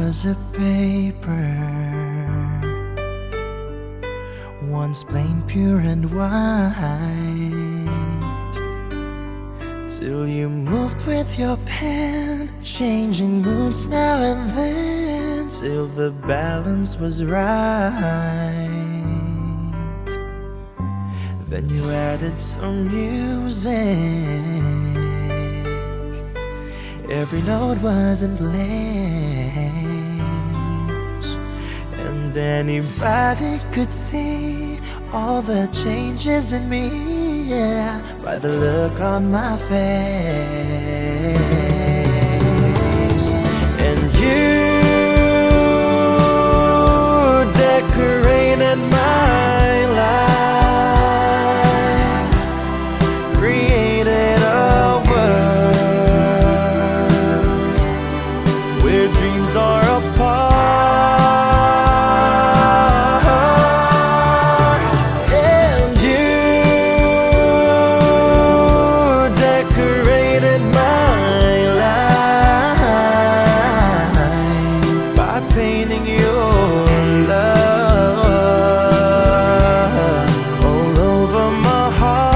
was a paper, once plain, pure and white, till you moved with your pen, changing moods now and then, till the balance was right. Then you added some music, every note was in place, and anybody could see all the changes in me, yeah, by the look on my face. And you decorated my life, created a world where dreams are apart. And you decorated my life by painting your love all over my heart.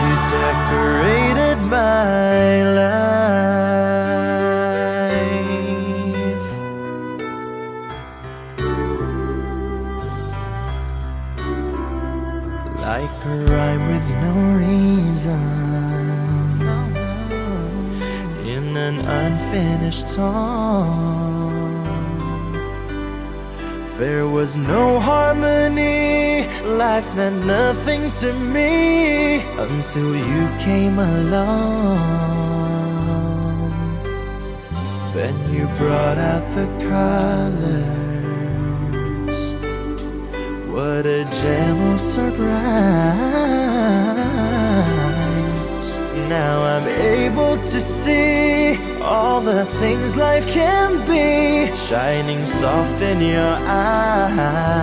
You decorated my life. Like a rhyme with no reason, in an unfinished song. There was no harmony, life meant nothing to me until you came along. Then you brought out the colors, what a gem of surprise. Now I'm able to see all the things life can be, shining soft in your eyes.